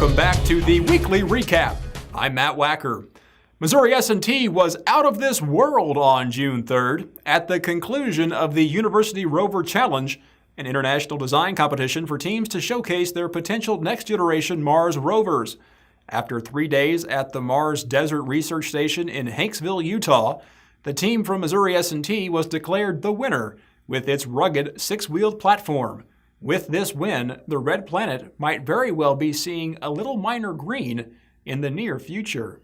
Welcome back to the weekly recap. I'm Matt Wacker. Missouri S&T was out of this world on June 3rd at the conclusion of the University Rover Challenge, an international design competition for teams to showcase their potential next-generation Mars rovers. After 3 days at the Mars Desert Research Station in Hanksville, Utah, the team from Missouri S&T was declared the winner with its rugged six-wheeled platform. With this win, the Red Planet might very well be seeing a little minor green in the near future.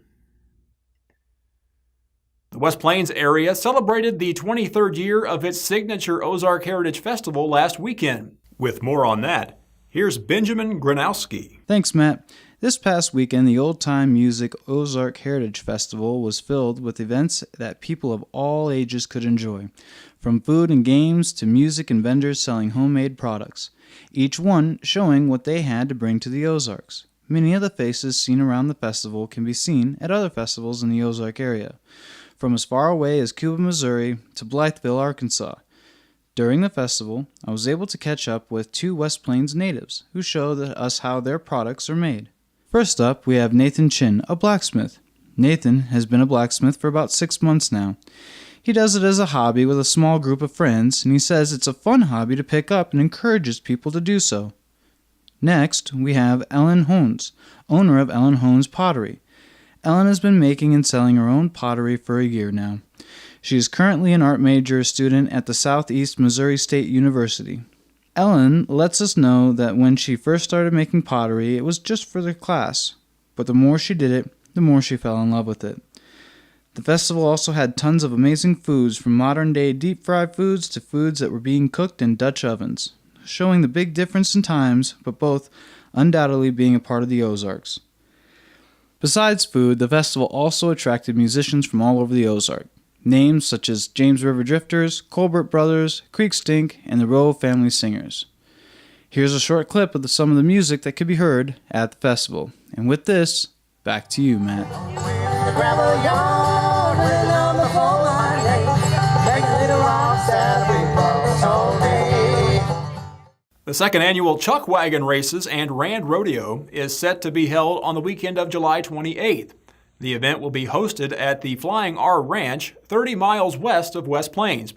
The West Plains area celebrated the 23rd year of its signature Ozark Heritage Festival last weekend. With more on that, here's Benjamin Gronowski. Thanks, Matt. This past weekend, the Old Time Music Ozark Heritage Festival was filled with events that people of all ages could enjoy, from food and games to music and vendors selling homemade products, each one showing what they had to bring to the Ozarks. Many of the faces seen around the festival can be seen at other festivals in the Ozark area, from as far away as Cuba, Missouri to Blytheville, Arkansas. During the festival, I was able to catch up with two West Plains natives who showed us how their products are made. First up, we have Nathan Chin, a blacksmith. Nathan has been a blacksmith for about 6 months now. He does it as a hobby with a small group of friends, and he says it's a fun hobby to pick up and encourages people to do so. Next, we have Ellen Hones, owner of Ellen Hones Pottery. Ellen has been making and selling her own pottery for a year now. She is currently an art major student at the Southeast Missouri State University. Ellen lets us know that when she first started making pottery, it was just for the class, but the more she did it, the more she fell in love with it. The festival also had tons of amazing foods, from modern-day deep-fried foods to foods that were being cooked in Dutch ovens, showing the big difference in times, but both undoubtedly being a part of the Ozarks. Besides food, the festival also attracted musicians from all over the Ozark. Names such as James River Drifters, Colbert Brothers, Creek Stink, and the Rowe Family Singers. Here's a short clip of some of the music that could be heard at the festival. And with this, back to you, Matt. The second annual Chuckwagon races and Rand Rodeo is set to be held on the weekend of July 28th. The event will be hosted at the Flying R Ranch, 30 miles west of West Plains.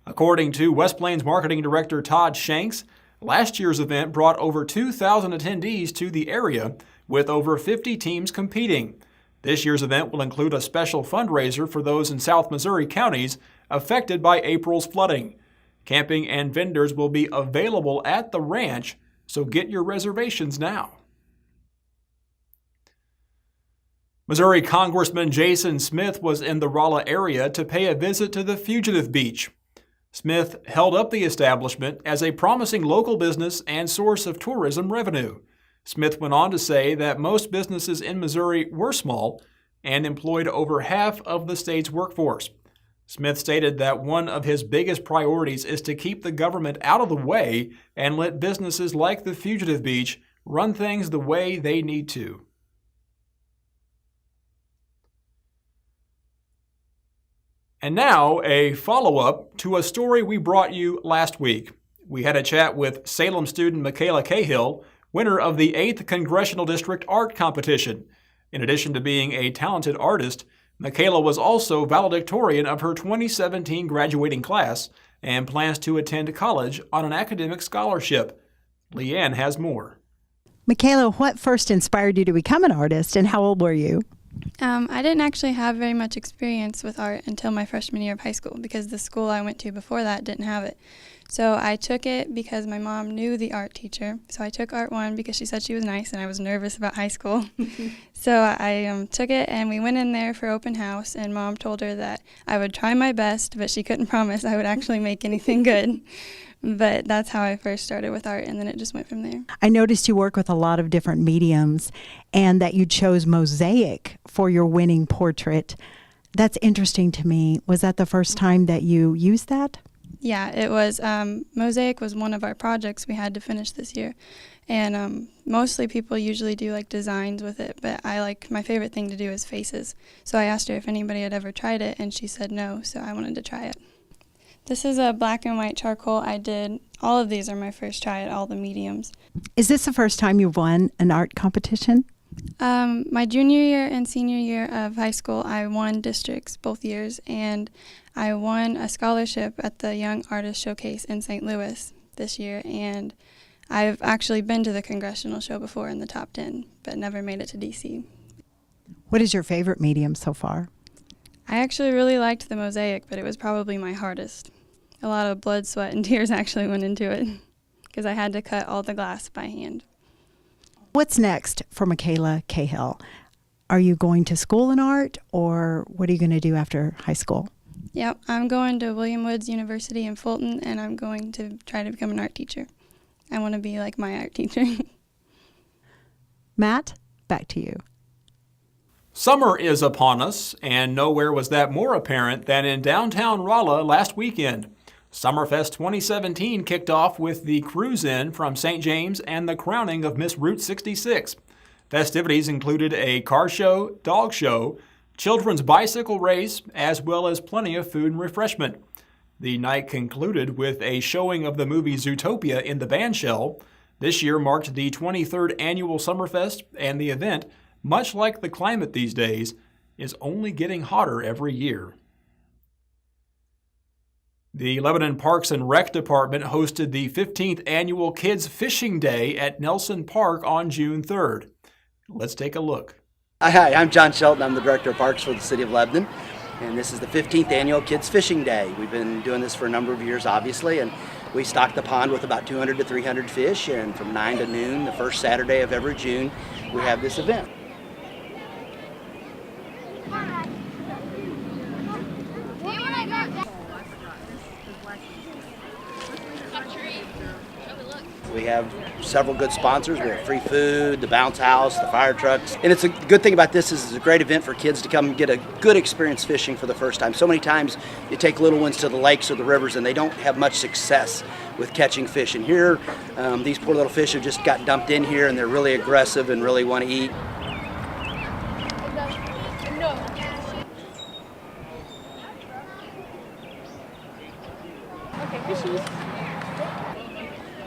According to West Plains Marketing Director Todd Shanks, last year's event brought over 2,000 attendees to the area, with over 50 teams competing. This year's event will include a special fundraiser for those in South Missouri counties affected by April's flooding. Camping and vendors will be available at the ranch, so get your reservations now. Missouri Congressman Jason Smith was in the Rolla area to pay a visit to the Fugitive Beach. Smith held up the establishment as a promising local business and source of tourism revenue. Smith went on to say that most businesses in Missouri were small and employed over half of the state's workforce. Smith stated that one of his biggest priorities is to keep the government out of the way and let businesses like the Fugitive Beach run things the way they need to. And now, a follow-up to a story we brought you last week. We had a chat with Salem student Makayla Cahill, winner of the 8th Congressional District Art Competition. In addition to being a talented artist, Makayla was also valedictorian of her 2017 graduating class and plans to attend college on an academic scholarship. Leanne has more. Makayla, what first inspired you to become an artist, and how old were you? I didn't actually have very much experience with art until my freshman year of high school because the school I went to before that didn't have it. So I took it because my mom knew the art teacher. So I took Art 1 because she said she was nice and I was nervous about high school. So I took it and we went in there for open house, and Mom told her that I would try my best, but she couldn't promise I would actually make anything good. But that's how I first started with art, and then it just went from there. I noticed you work with a lot of different mediums and that you chose mosaic for your winning portrait. That's interesting to me. Was that the first time that you used that? Yeah, it was. Mosaic was one of our projects we had to finish this year. And mostly people usually do like designs with it, but my favorite thing to do is faces. So I asked her if anybody had ever tried it, and she said no, so I wanted to try it. This is a black and white charcoal. All of these are my first try at all the mediums. Is this the first time you've won an art competition? My junior year and senior year of high school, I won districts both years, and I won a scholarship at the Young Artist Showcase in St. Louis this year, and I've actually been to the congressional show before in the top 10, but never made it to D.C. What is your favorite medium so far? I actually really liked the mosaic, but it was probably my hardest. A lot of blood, sweat, and tears actually went into it because I had to cut all the glass by hand. What's next for Makayla Cahill? Are you going to school in art, or what are you going to do after high school? Yep, I'm going to William Woods University in Fulton, and I'm going to try to become an art teacher. I want to be like my art teacher. Matt, back to you. Summer is upon us, and nowhere was that more apparent than in downtown Rolla last weekend. Summerfest 2017 kicked off with the cruise-in from St. James and the crowning of Miss Route 66. Festivities included a car show, dog show, children's bicycle race, as well as plenty of food and refreshment. The night concluded with a showing of the movie Zootopia in the bandshell. This year marked the 23rd annual Summerfest, and the event, much like the climate these days, is only getting hotter every year. The Lebanon Parks and Rec Department hosted the 15th annual Kids Fishing Day at Nelson Park on June 3rd. Let's take a look. Hi, I'm John Shelton. I'm the Director of Parks for the City of Lebanon, and this is the 15th annual Kids Fishing Day. We've been doing this for a number of years, obviously, and we stock the pond with about 200 to 300 fish, and from 9 to noon, the first Saturday of every June, we have this event. We have several good sponsors. We have free food, the bounce house, the fire trucks. And it's a good thing about this is it's a great event for kids to come get a good experience fishing for the first time. So many times you take little ones to the lakes or the rivers and they don't have much success with catching fish. And here, these poor little fish have just got dumped in here and they're really aggressive and really want to eat.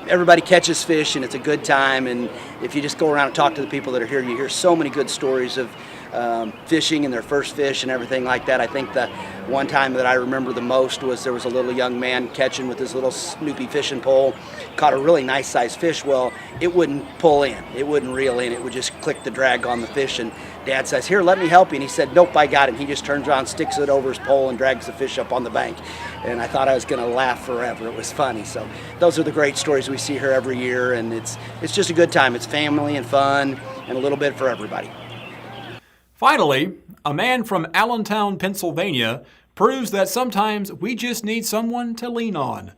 Everybody catches fish and it's a good time, and if you just go around and talk to the people that are here, you hear so many good stories of fishing and their first fish and everything like that. I think the one time that I remember the most was there was a little young man catching with his little Snoopy fishing pole, caught a really nice sized fish. Well, it wouldn't pull in, it wouldn't reel in, it would just click the drag on the fish, and Dad says, "Here, let me help you," and he said, "Nope, I got it." And he just turns around, sticks it over his pole and drags the fish up on the bank. And I thought I was going to laugh forever. It was funny. So those are the great stories we see here every year, and it's just a good time. It's family and fun and a little bit for everybody. Finally, a man from Allentown, Pennsylvania, proves that sometimes we just need someone to lean on.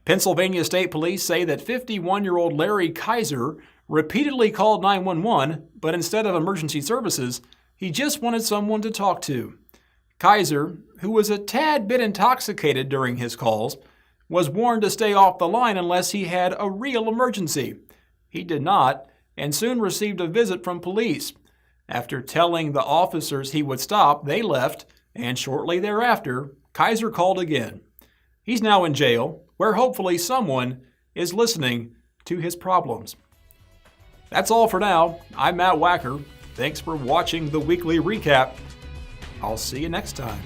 Pennsylvania State Police say that 51-year-old Larry Kaiser repeatedly called 911, but instead of emergency services, he just wanted someone to talk to. Kaiser, who was a tad bit intoxicated during his calls, was warned to stay off the line unless he had a real emergency. He did not, and soon received a visit from police. After telling the officers he would stop, they left, and shortly thereafter, Kaiser called again. He's now in jail, where hopefully someone is listening to his problems. That's all for now. I'm Matt Wacker. Thanks for watching the weekly recap. I'll see you next time.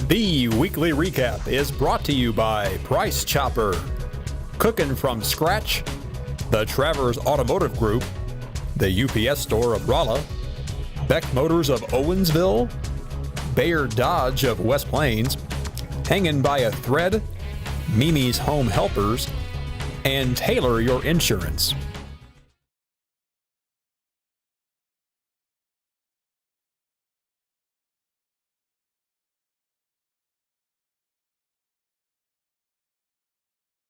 The Weekly Recap is brought to you by Price Chopper, Cooking from Scratch, the Travers Automotive Group, the UPS Store of Rolla, Beck Motors of Owensville, Bayer Dodge of West Plains, Hanging by a Thread, Mimi's Home Helpers, and Tailor Your Insurance.